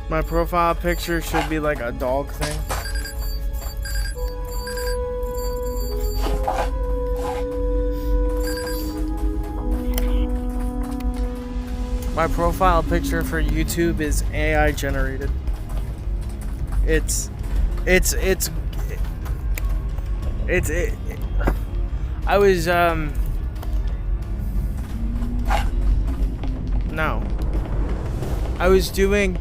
My profile picture should be like a dog thing. My profile picture for YouTube is AI generated. It's I was no. I was doing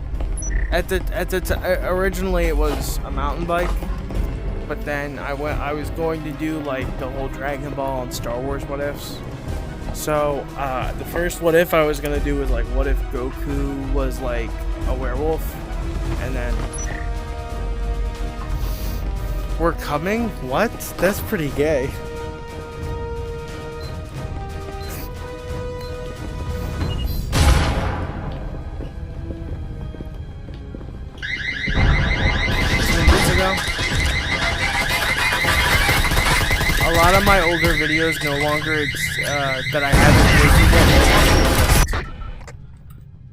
originally it was a mountain bike, but then I was going to do like the whole Dragon Ball and Star Wars what ifs. So the first what if I was gonna do was like, what if Goku was like a werewolf, and then we're coming? What? That's pretty gay. A lot of my older videos no longer that I haven't posted yet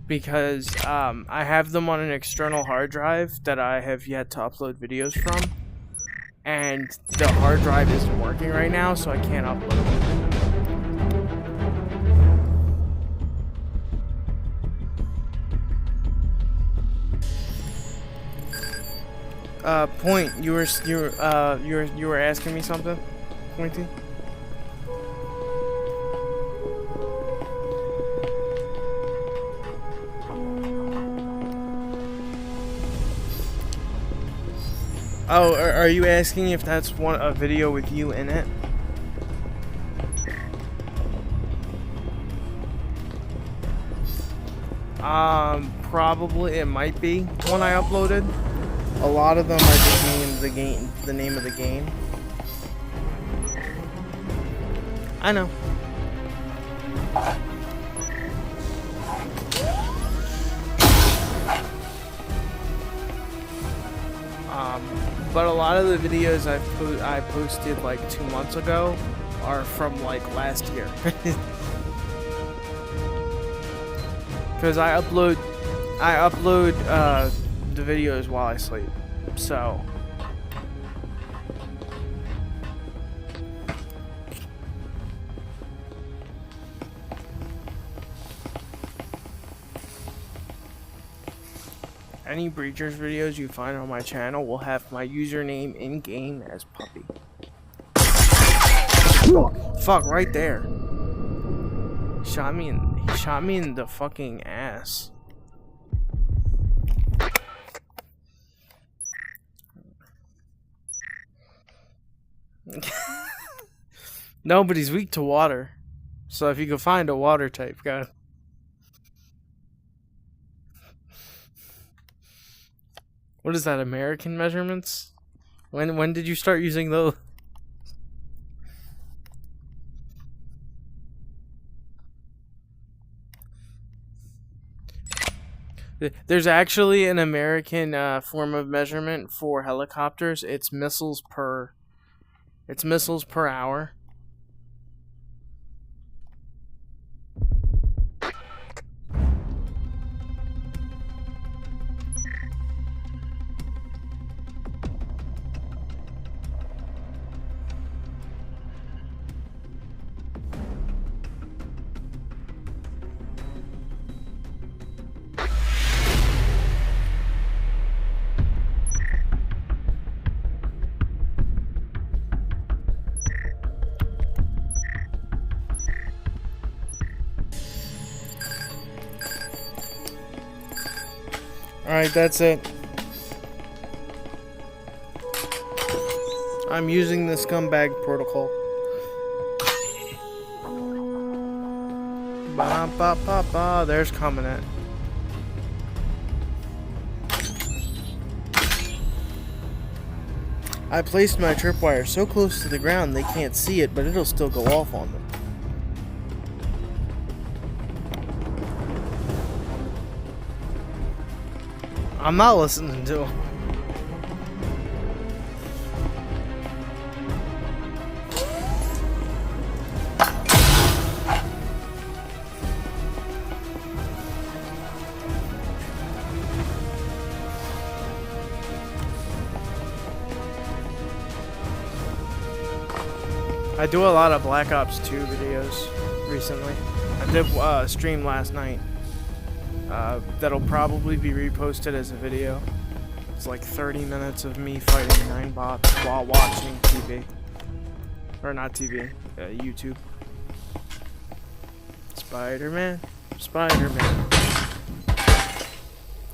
because I have them on an external hard drive that I have yet to upload videos from, and the hard drive isn't working right now, so I can't upload it. Point, you were asking me something? Pointy? Oh, are you asking if that's a video with you in it? Probably it might be one I uploaded. A lot of them are just the name of the game. I know. But a lot of the videos I posted like 2 months ago are from like last year. Because I upload the videos while I sleep, so. Any Breachers videos you find on my channel will have my username in-game as Puppy. Fuck, right there. He shot me in the fucking ass. No, but he's weak to water. So if you can find a water type guy. What is that, American measurements? When did you start using those? There's actually an American form of measurement for helicopters. It's missiles per hour. Alright, that's it. I'm using the scumbag protocol. Ba ba ba ba, there's Commandant. I placed my tripwire so close to the ground they can't see it, but it'll still go off on them. I'm not listening to him. I do a lot of Black Ops 2 videos recently. I did a stream last night. That'll probably be reposted as a video. It's like 30 minutes of me fighting 9 bots while watching TV. Or not TV, YouTube. Spider-Man. Spider-Man.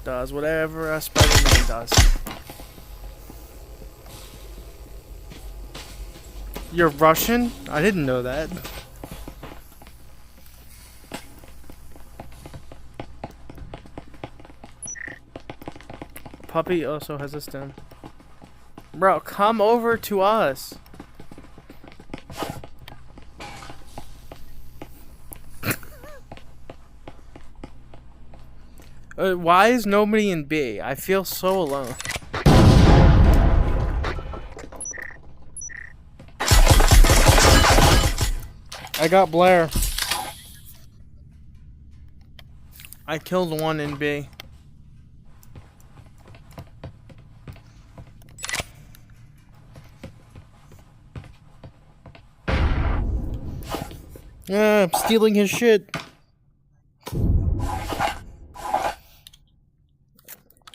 Does whatever a Spider-Man does. You're Russian? I didn't know that. Puppy also has a stem. Bro, come over to us. Why is nobody in B? I feel so alone. I got Blair. I killed one in B. Yeah, I'm stealing his shit.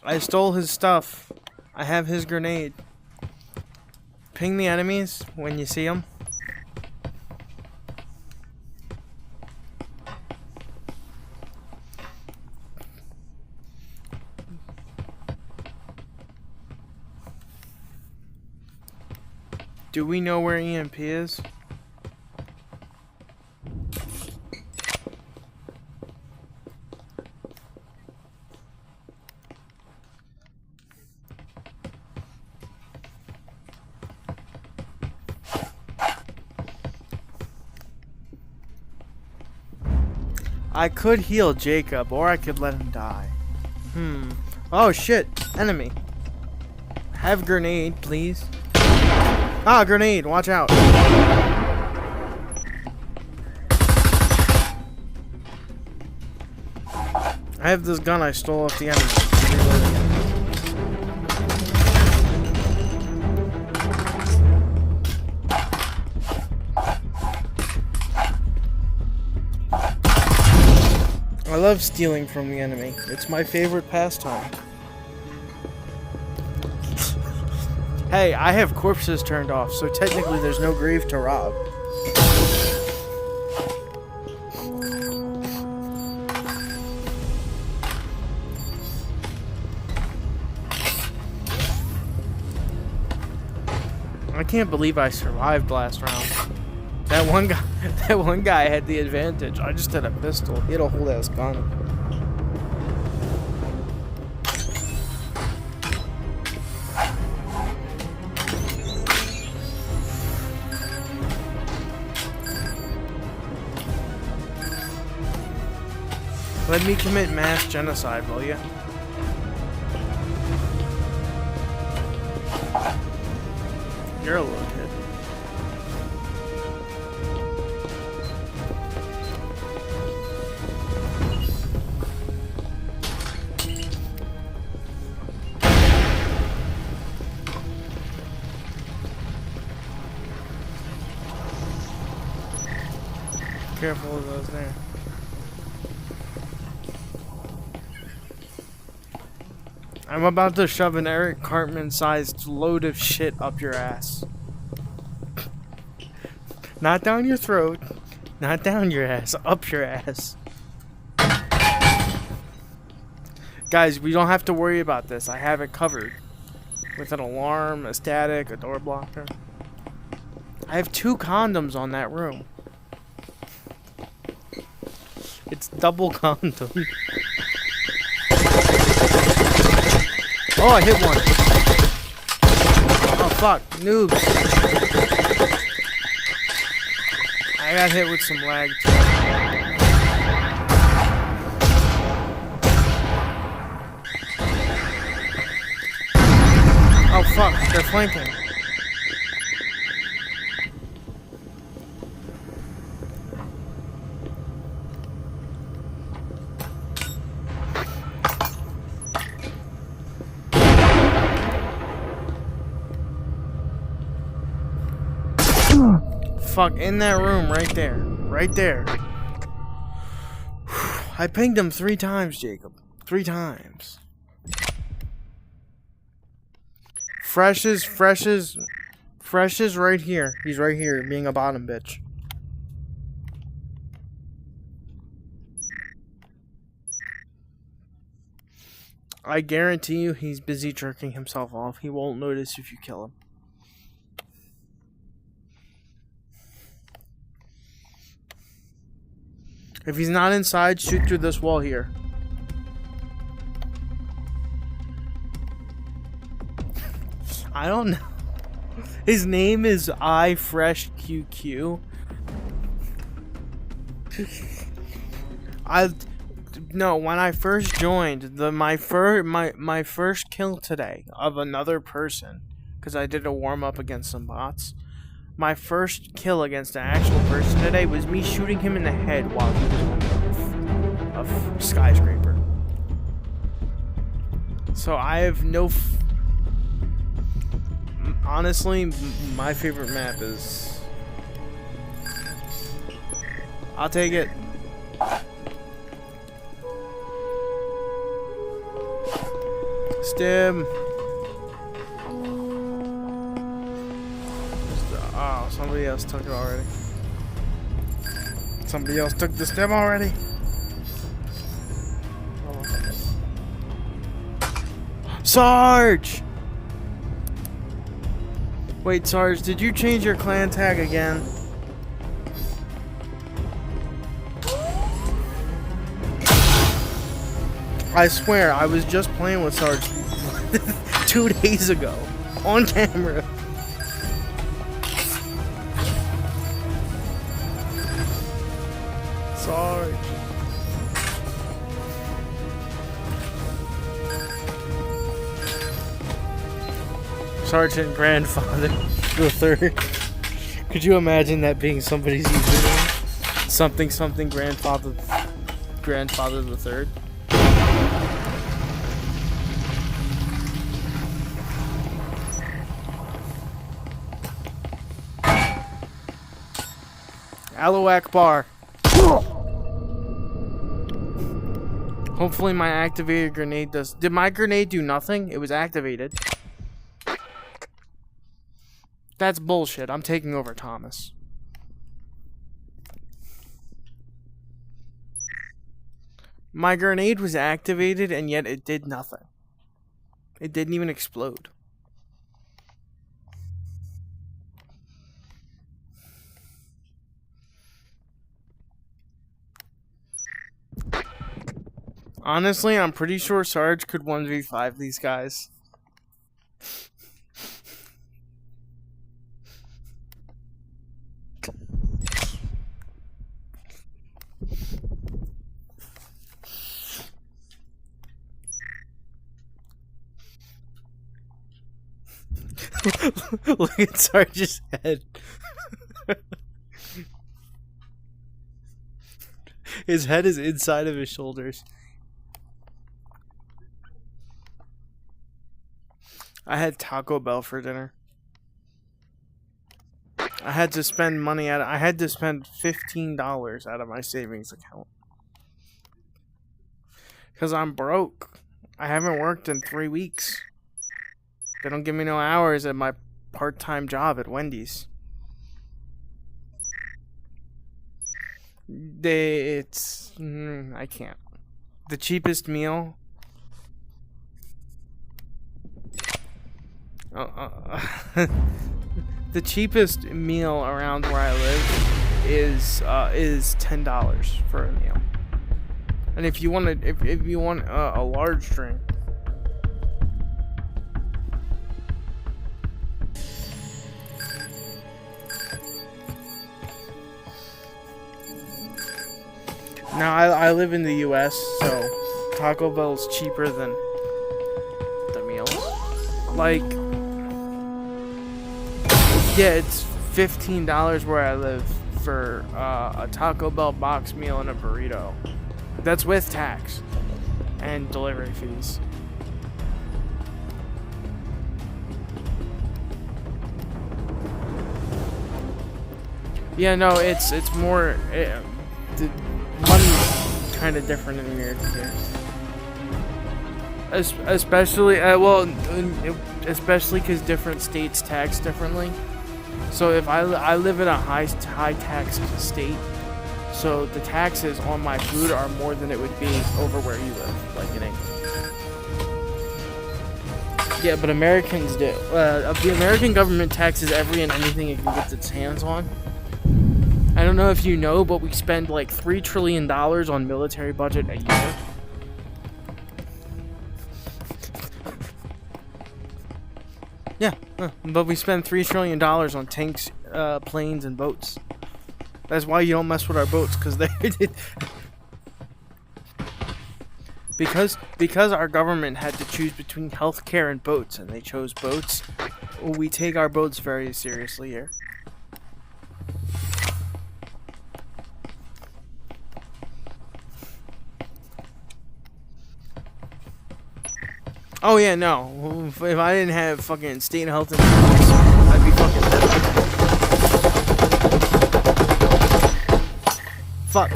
I stole his stuff. I have his grenade. Ping the enemies when you see them. Do we know where EMP is? I could heal Jacob, or I could let him die. Oh shit, enemy. Have grenade, please. Ah, grenade, watch out. I have this gun I stole off the enemy. I love stealing from the enemy. It's my favorite pastime. Hey, I have corpses turned off, so technically there's no grave to rob. I can't believe I survived last round. That one guy had the advantage. I just had a pistol. He had a whole ass gun. Let me commit mass genocide, will you? You're a little kid. Careful of those there. I'm about to shove an Eric Cartman-sized load of shit up your ass. Not down your throat. Not down your ass. Up your ass. Guys, we don't have to worry about this. I have it covered. With an alarm, a static, a door blocker. I have 2 condoms on that room. It's double condom. Oh, I hit one. Oh, fuck. Noobs. I got hit with some lag, too. Oh, fuck. They're flanking. fuck? In that room, right there. Right there. I pinged him 3 times, Jacob. 3 times. Fresh is right here. He's right here, being a bottom bitch. I guarantee you he's busy jerking himself off. He won't notice if you kill him. If he's not inside, shoot through this wall here. I don't know. His name is iFreshQQ. No, when I first joined, my first kill today of another person, because I did a warm up against some bots. My first kill against an actual person today was me shooting him in the head while he was on a skyscraper. So I have no. Honestly, my favorite map is. I'll take it. Stim. Oh, somebody else took it already. Somebody else took the stim already. Sarge! Wait, Sarge, did you change your clan tag again? I swear, I was just playing with Sarge 2 days ago. On camera. Sarge. Sergeant Grandfather the Third. Could you imagine that being somebody's username? Something Grandfather the Third. Allahu Akbar. Hopefully my activated grenade does. Did my grenade do nothing? It was activated. That's bullshit. I'm taking over Thomas. My grenade was activated and yet it did nothing. It didn't even explode. Honestly, I'm pretty sure Sarge could 1v5 these guys. Look at Sarge's head. His head is inside of his shoulders. I had Taco Bell for dinner. I had to spend money I had to spend $15 out of my savings account. Because I'm broke. I haven't worked in 3 weeks. They don't give me no hours at my part-time job at Wendy's. I can't. The cheapest meal. The cheapest meal around where I live is $10 for a meal. And if you want a large drink, now I live in the US, so Taco Bell's cheaper than the meals. Like, yeah, it's $15 where I live for a Taco Bell box meal and a burrito. That's with tax and delivery fees. Yeah, no, it's more the money's kind of different in America here. Especially especially because different states tax differently. So if I live in a high tax state, so the taxes on my food are more than it would be over where you live, like in England. Yeah, but Americans do. The American government taxes every and anything it can get its hands on. I don't know if you know, but we spend like $3 trillion on military budget a year. Yeah, but we spend $3 trillion on tanks, planes, and boats. That's why you don't mess with our boats, because they because our government had to choose between healthcare and boats, and they chose boats. We take our boats very seriously here. Oh yeah, no. If I didn't have fucking state health insurance, I'd be fucking dead. Fuck.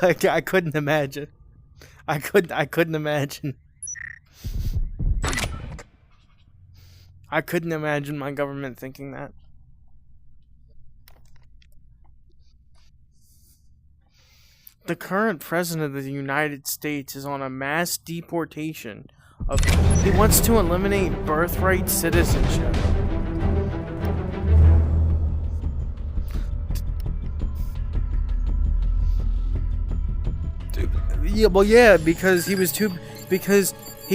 I couldn't imagine. I couldn't imagine. I couldn't imagine my government thinking that. The current president of the United States is on a mass deportation of. He wants to eliminate birthright citizenship. Yeah, well, yeah, because he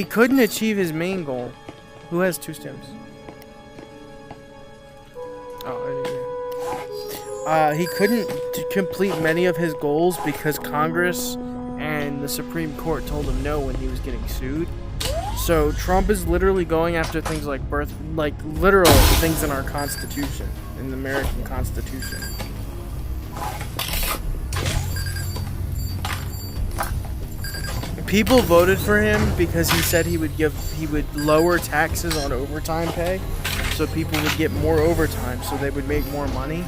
couldn't achieve his main goal. Who has 2 stems? He couldn't complete many of his goals because Congress and the Supreme Court told him no when he was getting sued. So Trump is literally going after things like literal things in our Constitution, in the American Constitution. People voted for him because he said he would lower taxes on overtime pay, so people would get more overtime, so they would make more money.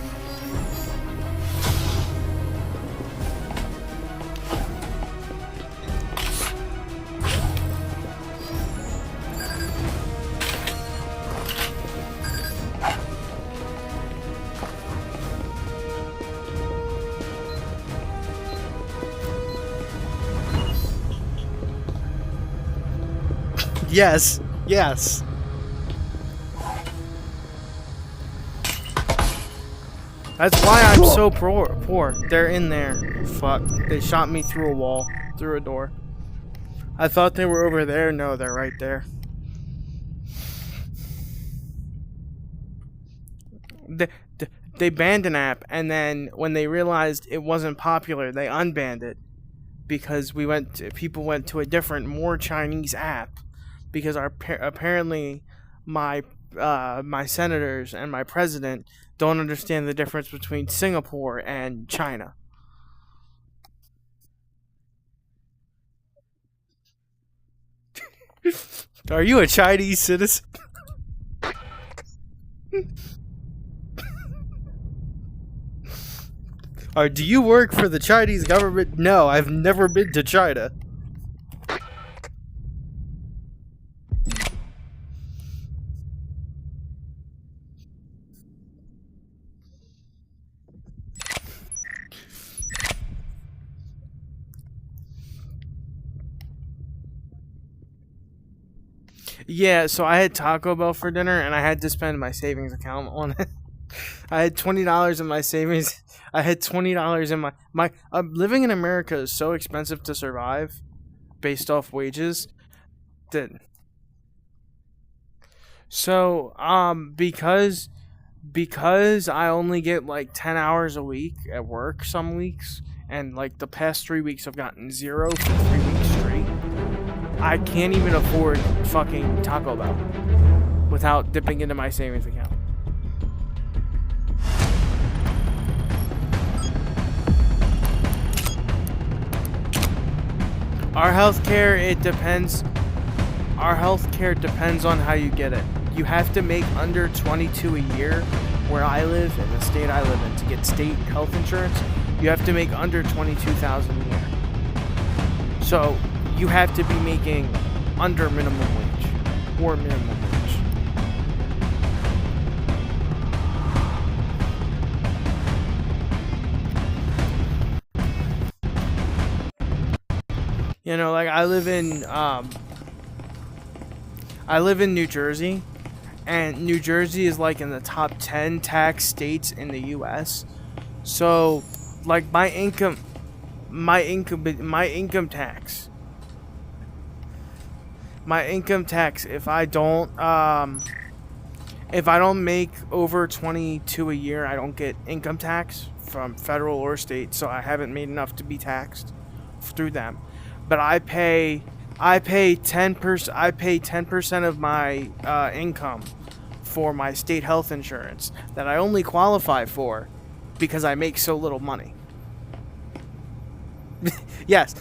Yes, yes. That's why I'm so poor. They're in there. Fuck. They shot me through a wall, through a door. I thought they were over there. No, they're right there. They banned an app, and then when they realized it wasn't popular, they unbanned it because people went to a different, more Chinese app. Because apparently my senators and my president don't understand the difference between Singapore and China. Are you a Chinese citizen? Or do you work for the Chinese government? No, I've never been to China. Yeah, so I had Taco Bell for dinner, and I had to spend my savings account on it. I had $20 in my savings. I had $20 in my living in America is so expensive to survive, based off wages. Because I only get like 10 hours a week at work some weeks, and like the past 3 weeks I've gotten 0 for 3 weeks straight. I can't even afford fucking Taco Bell without dipping into my savings account. Our healthcare, it depends. our health care depends on how you get it. You have to make under 22 a year where I live, in the state I live in, to get state health insurance. You have to make under 22,000 a year. So you have to be making under minimum wage or minimum wage. You know, like I live in New Jersey, and New Jersey is like in the top 10 tax states in the US. So like my income tax, if I don't make over 22 a year, I don't get income tax from federal or state, so I haven't made enough to be taxed through them. But I pay 10% of my income for my state health insurance that I only qualify for because I make so little money. Yes.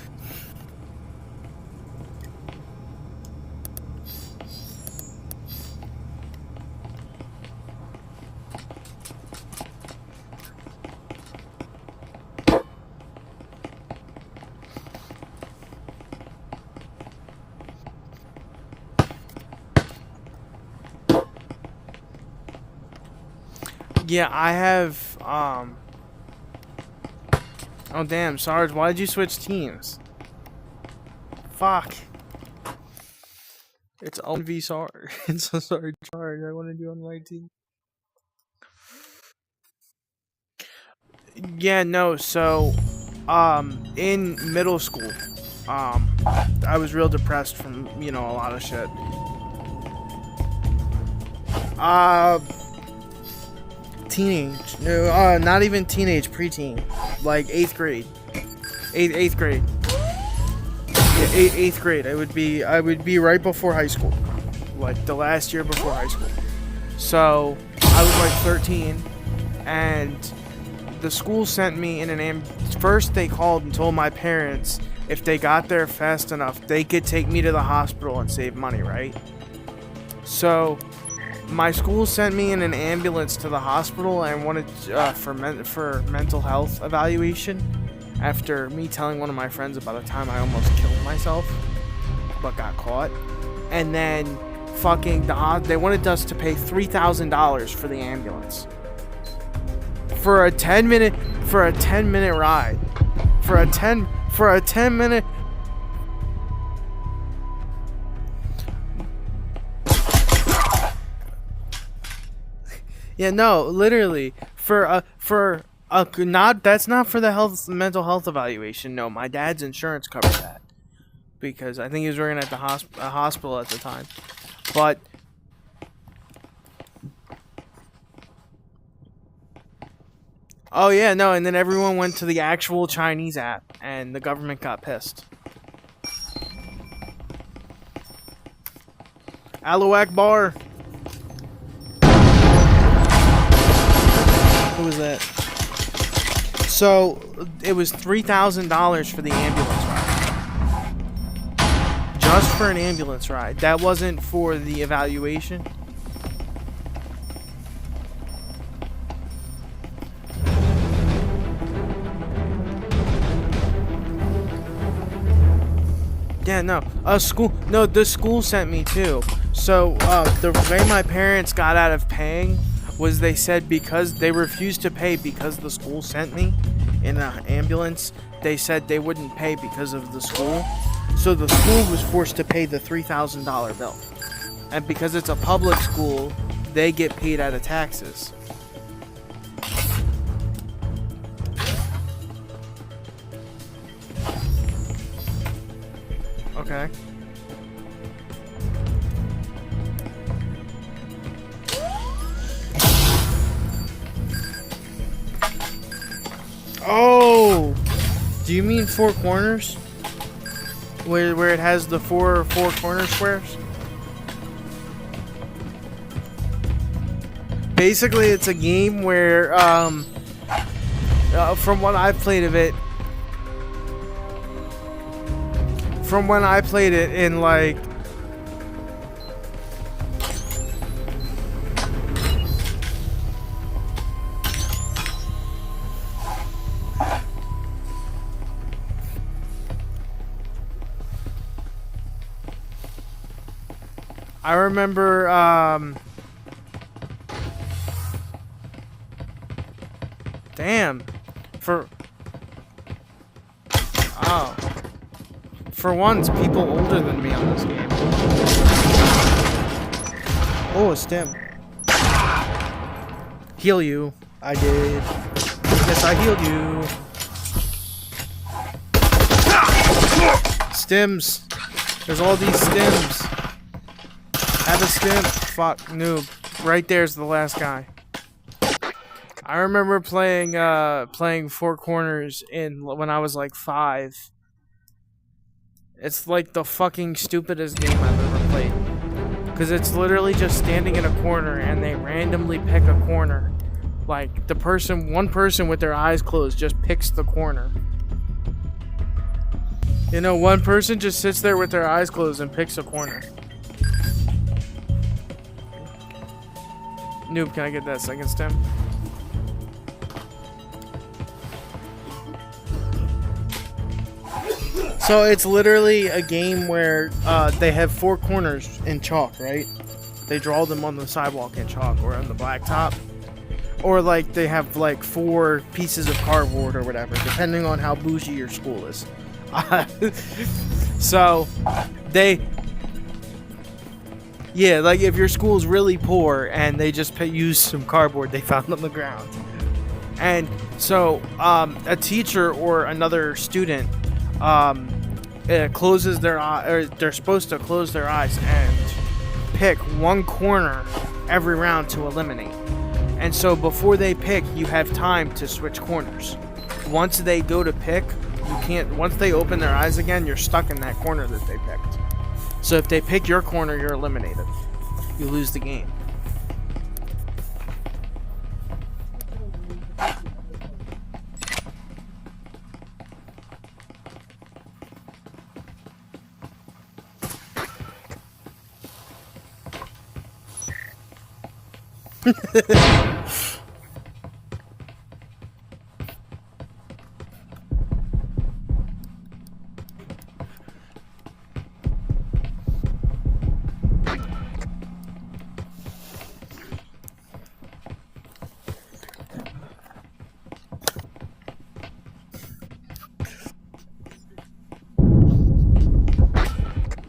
Yeah, I have, oh damn, Sarge, why did you switch teams? Fuck. It's on v Sarge. It's so sorry, Sarge, I wanted you on my team. Yeah, no, so, in middle school, I was real depressed from, you know, a lot of shit. Teenage, no, not even teenage, preteen, like 8th grade, 8th grade, yeah, 8th grade. I would be right before high school, like the last year before high school. So I was like 13, and the school sent me in an first they called and told my parents if they got there fast enough, they could take me to the hospital and save money, right? So my school sent me in an ambulance to the hospital and wanted for mental health evaluation after me telling one of my friends about a time I almost killed myself but got caught. And then fucking they wanted us to pay $3,000 for the ambulance for a 10-minute ride, for a 10-minute. Yeah, no, literally that's not for the mental health evaluation. No, my dad's insurance covered that because I think he was working at the hospital at the time. But oh yeah, no, and then everyone went to the actual Chinese app, and the government got pissed. Allahu Akbar. Who was that? So it was $3,000 for the ambulance ride. Just for an ambulance ride. That wasn't for the evaluation. Yeah, no. The school sent me too. So the way my parents got out of paying was they said because they refused to pay because the school sent me in an ambulance, they said they wouldn't pay because of the school. So the school was forced to pay the $3,000 bill. And because it's a public school, they get paid out of taxes. Okay. Oh, do you mean Four Corners? Where it has the four corner squares? Basically, it's a game where, from what I've played of it, from when I played it in like I remember, damn. Oh. For once, people older than me on this game. Oh, a stem. Heal you. I did. Yes, I healed you. Stems. There's all these stems. Have a stem. Fuck, noob. Right there's the last guy. I remember playing Four Corners when I was like 5. It's like the fucking stupidest game I've ever played. Because it's literally just standing in a corner and they randomly pick a corner. Like, one person with their eyes closed just picks the corner. You know, one person just sits there with their eyes closed and picks a corner. Noob, can I get that second stem? So it's literally a game where they have 4 corners in chalk, right? They draw them on the sidewalk in chalk or on the blacktop. Or like they have like 4 pieces of cardboard or whatever, depending on how bougie your school is. So yeah, like if your school's really poor and they just use some cardboard they found on the ground. And so a teacher or another student closes their eye, or they're supposed to close their eyes and pick one corner every round to eliminate. And so before they pick, you have time to switch corners. Once they go to pick, you can't. Once they open their eyes again, you're stuck in that corner that they picked. So if they pick your corner, you're eliminated. You lose the game.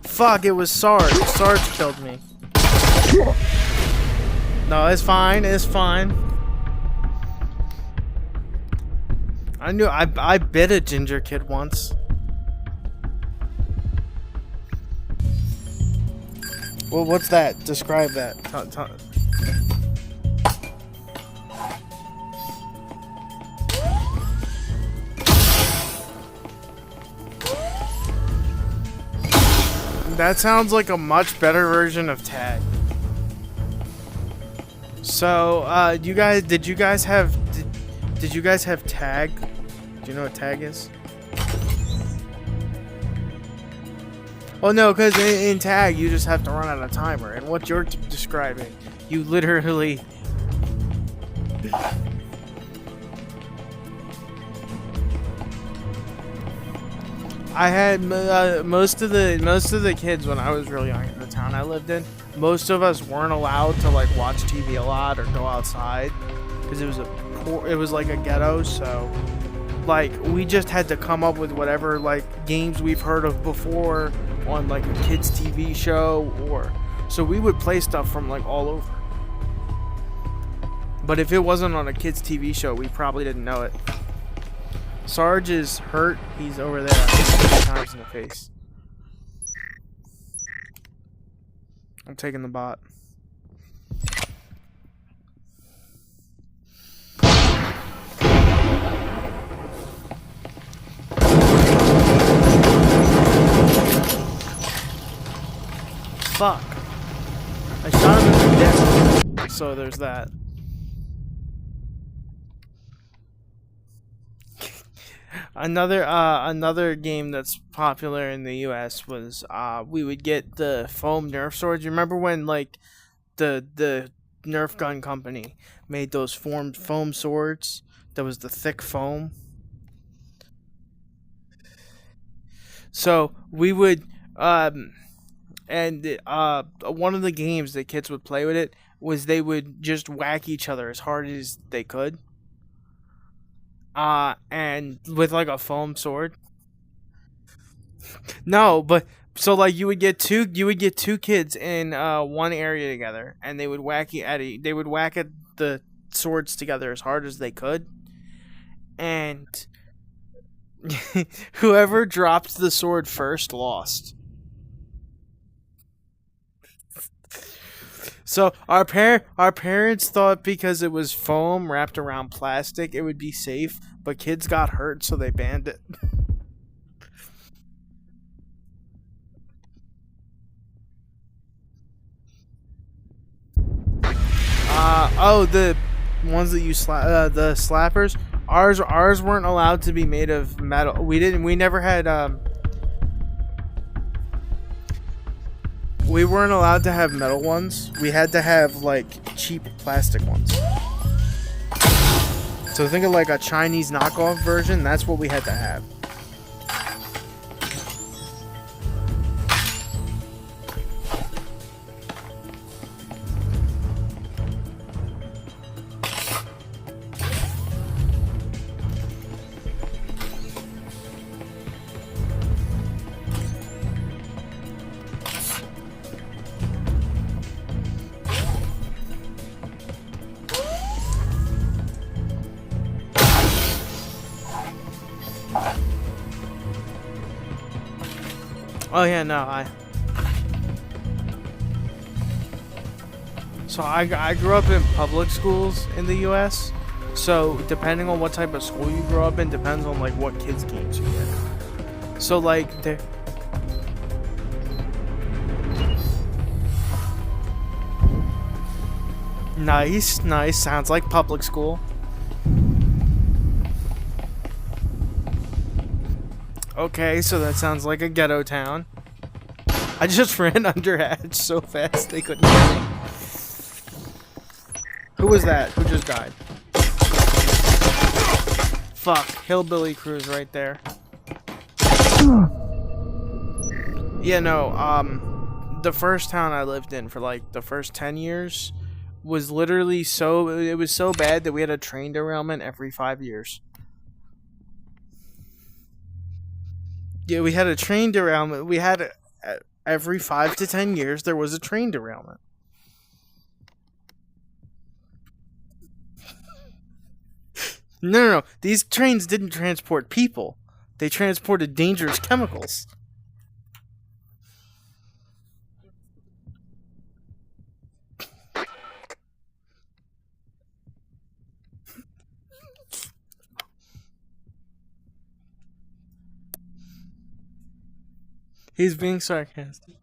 Fuck, it was Sarge. Sarge killed me. No, it's fine. It's fine. I bit a ginger kid once. Well, what's that? Describe that. That sounds like a much better version of tag. So, did you guys have tag? Do you know what tag is? Well, no, because in tag you just have to run out a timer, and what you're describing, you literally. I had most of the kids when I was really young in the town I lived in. Most of us weren't allowed to like watch TV a lot or go outside because it was like a ghetto. So like we just had to come up with whatever like games we've heard of before on like a kids TV show, or so we would play stuff from like all over. But if it wasn't on a kids TV show, we probably didn't know it. Sarge is hurt. He's over there. I hit him 3 times in the face. I'm taking the bot. Fuck. I shot him in the dick. So there's that. Another game that's popular in the US was we would get the foam Nerf swords. You remember when like the Nerf gun company made those foam swords that was the thick foam? So we would And one of the games that kids would play with it was they would just whack each other as hard as they could. And with like a foam sword. No, but so like you would get two kids in one area together, and they would they would whack at the swords together as hard as they could, and whoever dropped the sword first lost. So our parents thought because it was foam wrapped around plastic, it would be safe, but kids got hurt, so they banned it. The ones that you the slappers. Ours weren't allowed to be made of metal. We never had we weren't allowed to have metal ones. We had to have like cheap plastic ones. So think of like a Chinese knockoff version. That's what we had to have. Oh yeah, no, I grew up in public schools in the U.S. So depending on what type of school you grow up in, depends on like what kids games you get. So like they. Nice. Sounds like public school. Okay, so that sounds like a ghetto town. I just ran under Hatch so fast they couldn't hear me. Who was that? Who just died? Fuck, Hillbilly Cruise right there. Yeah, no, the first town I lived in for like the first 10 years was literally it was so bad that we had a train derailment every 5 years. Yeah, we had a train derailment. We had every 5 to 10 years there was a train derailment. No. These trains didn't transport people. They transported dangerous chemicals. He's being sarcastic.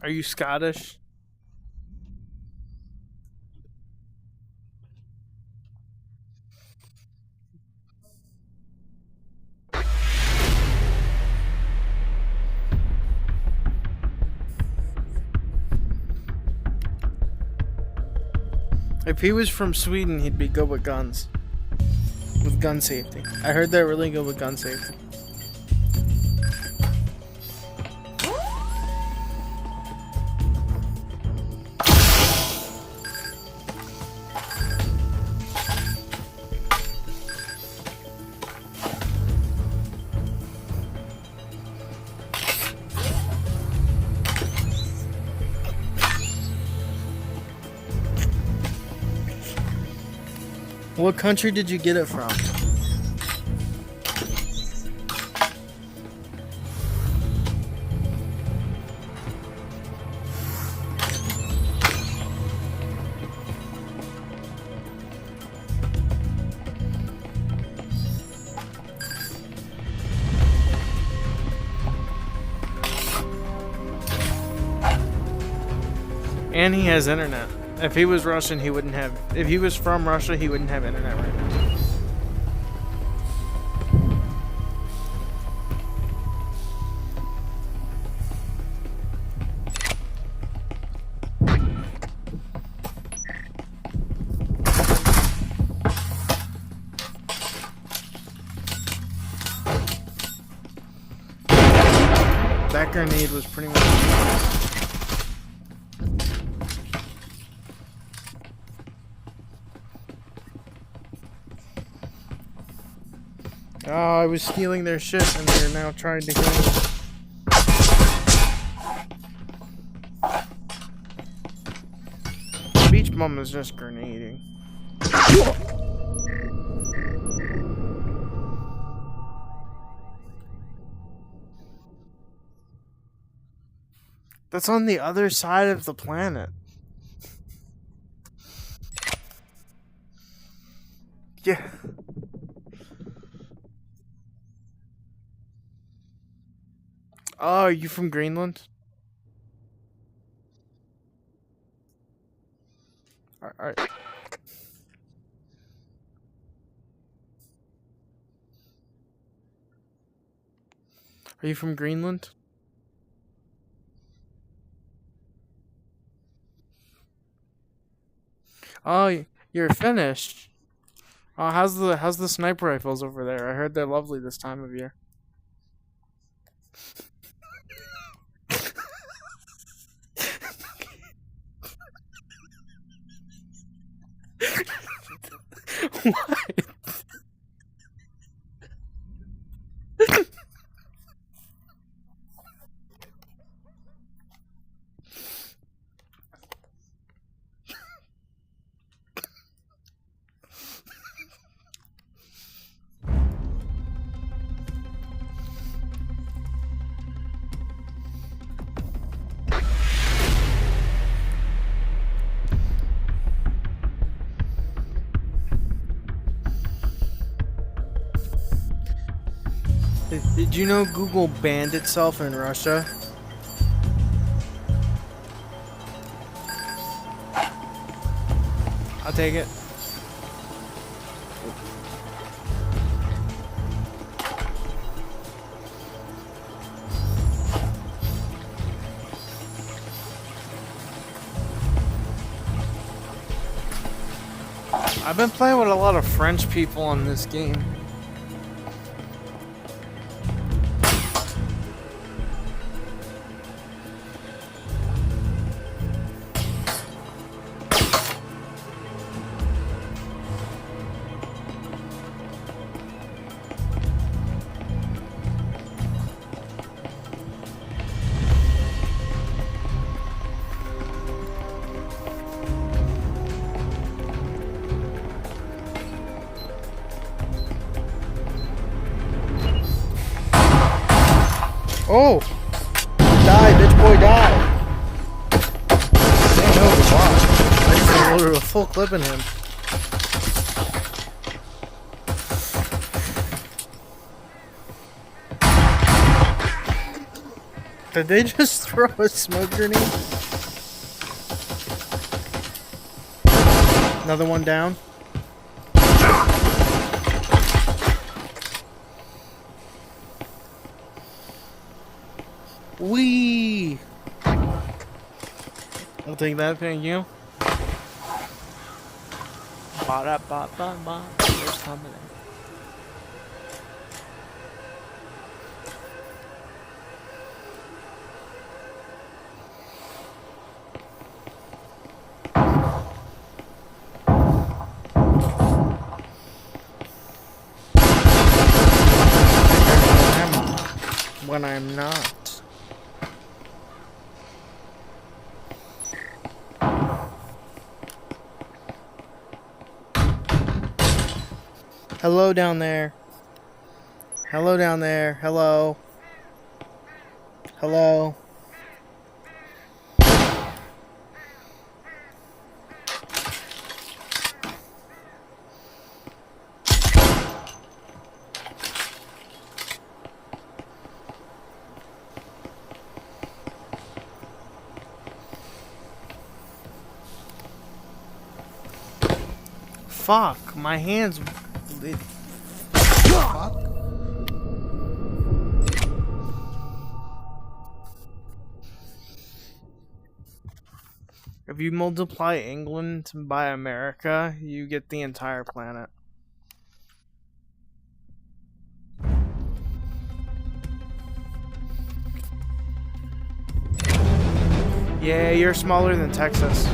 Are you Scottish? If he was from Sweden, he'd be good with guns. With gun safety. I heard they're really good with gun safety. What country did you get it from? And he has internet. If he was Russian, he wouldn't have. If he was from Russia, he wouldn't have internet right now. That grenade was pretty much. Oh, I was stealing their shit and they're now trying to kill me. Beach Bum is just grenading. That's on the other side of the planet. Yeah. Oh, are you from Greenland? Are you from Greenland? Oh, you're Finnish. Oh, how's the sniper rifles over there? I heard they're lovely this time of year. What? Did you know Google banned itself in Russia? I'll take it. I've been playing with a lot of French people on this game. Oh! Die, bitch boy, die! Damn, that was a lot. I just loaded a full clip in him. Did they just throw a smoke grenade? Another one down. Wee! I'll take that, thank you. Ba-da-ba-ba-ba. There's coming in. When I'm not. Hello down there. Hello down there. Hello. Hello. fuck? My hands. Fuck. If you multiply England by America, you get the entire planet. Yeah, you're smaller than Texas.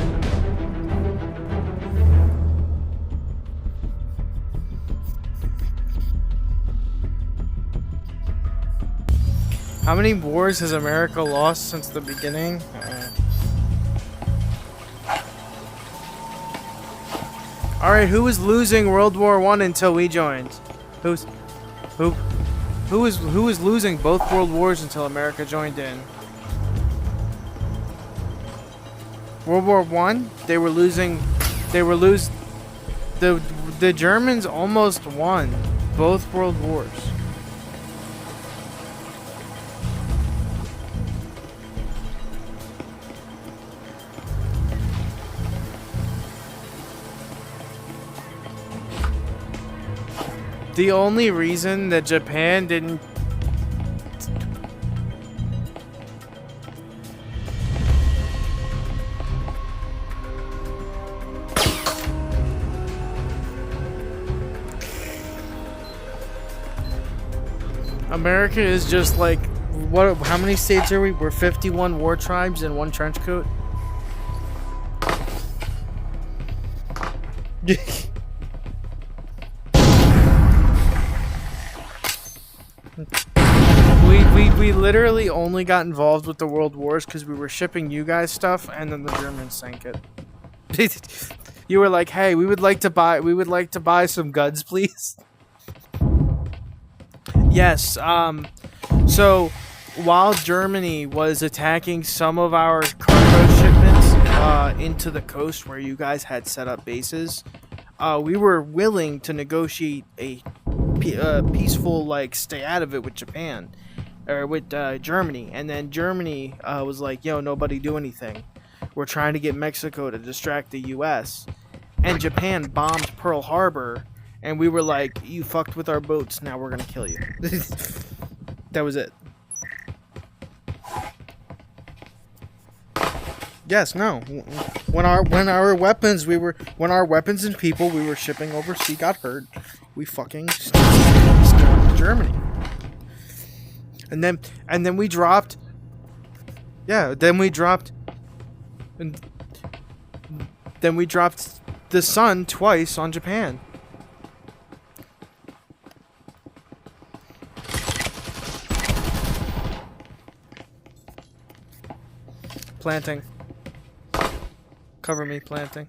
How many wars has America lost since the beginning? Alright, who was losing World War I until we joined? Who was losing both world wars until America joined in? World War I, the Germans almost won both world wars. The only reason that Japan didn't America is just like what? How many states are we? We're 51 war tribes in one trench coat. We literally only got involved with the world wars because we were shipping you guys stuff, and then the Germans sank it. You were like, "Hey, we would like to buy some guns, please." Yes. So while Germany was attacking some of our cargo shipments into the coast where you guys had set up bases, we were willing to negotiate a peaceful, like, stay out of it with Japan. Or with Germany, and then Germany was like, yo, nobody do anything. We're trying to get Mexico to distract the US. And Japan bombed Pearl Harbor, and we were like, you fucked with our boats, now we're gonna kill you. That was it. Yes, no. When our weapons and people we were shipping overseas got hurt, we fucking stormed Germany. And then we dropped. Yeah, then we dropped the sun twice on Japan. Planting. Cover me, planting.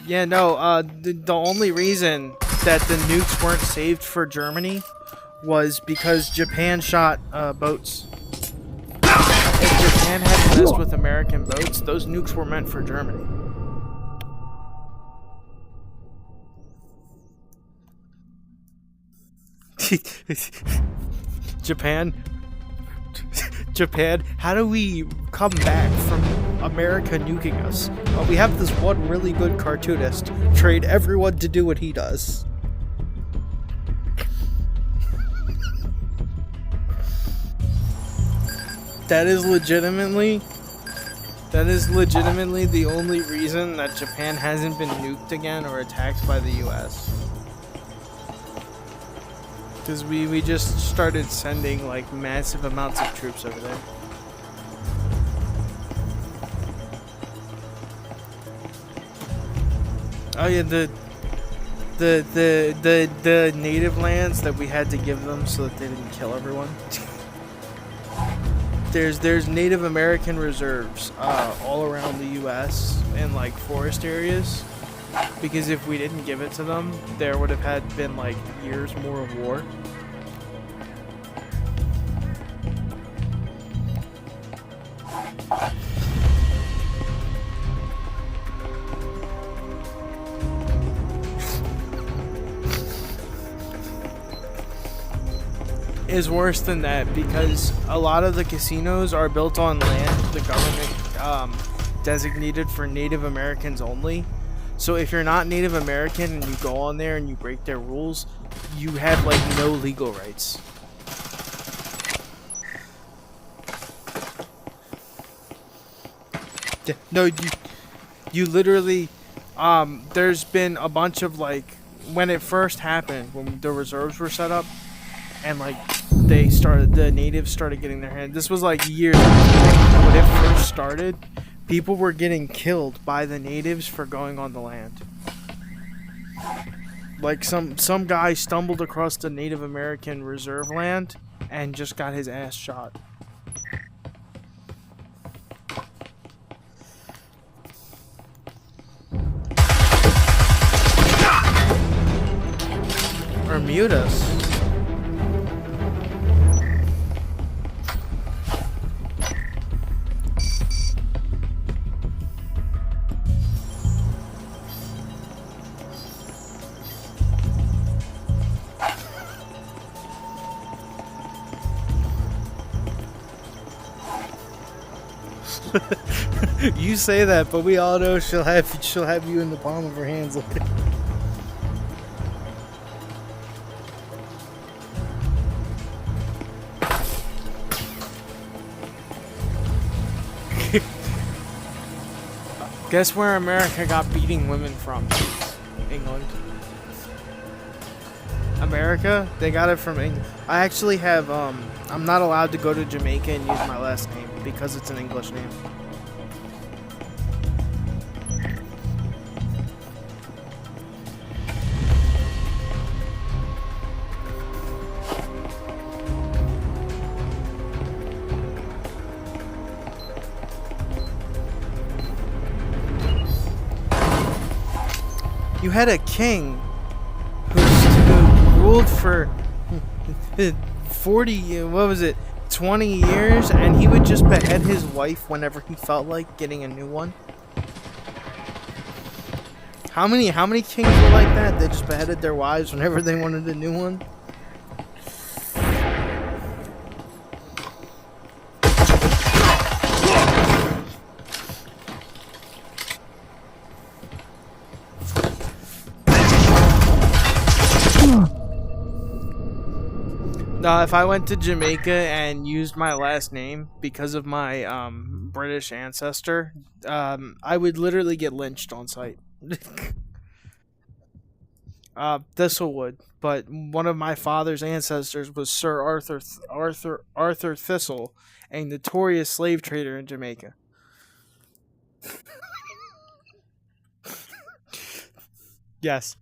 Yeah, no, the only reason that the nukes weren't saved for Germany was because Japan shot boats. If Japan hadn't messed with American boats, those nukes were meant for Germany. Japan, how do we come back from America nuking us? We have this one really good cartoonist. Trade everyone to do what he does. That is legitimately the only reason that Japan hasn't been nuked again or attacked by the US. Because we just started sending like massive amounts of troops over there. Oh yeah, the native lands that we had to give them so that they didn't kill everyone. There's Native American reserves all around the U.S. in like forest areas, because if we didn't give it to them, there would have been like years more of war. Is worse than that, because a lot of the casinos are built on land the government designated for Native Americans only. So if you're not Native American and you go on there and you break their rules, you have like no legal rights. No, you literally, there's been a bunch of like, when it first happened, when the reserves were set up, and like the natives started getting their hand. This was like years ago. When it first started, people were getting killed by the natives for going on the land. Like some guy stumbled across the Native American reserve land and just got his ass shot. Or mute us. You say that, but we all know she'll have you in the palm of her hands. Guess where America got beating women from? England. America? They got it from England. I actually have, I'm not allowed to go to Jamaica and use my last name because it's an English name. You had a king who ruled for 40, what was it, 20 years, and he would just behead his wife whenever he felt like getting a new one. How many kings were like that? They just beheaded their wives whenever they wanted a new one? No, if I went to Jamaica and used my last name because of my British ancestor, I would literally get lynched on sight. Thistlewood, but one of my father's ancestors was Sir Arthur Thistle, a notorious slave trader in Jamaica. Yes.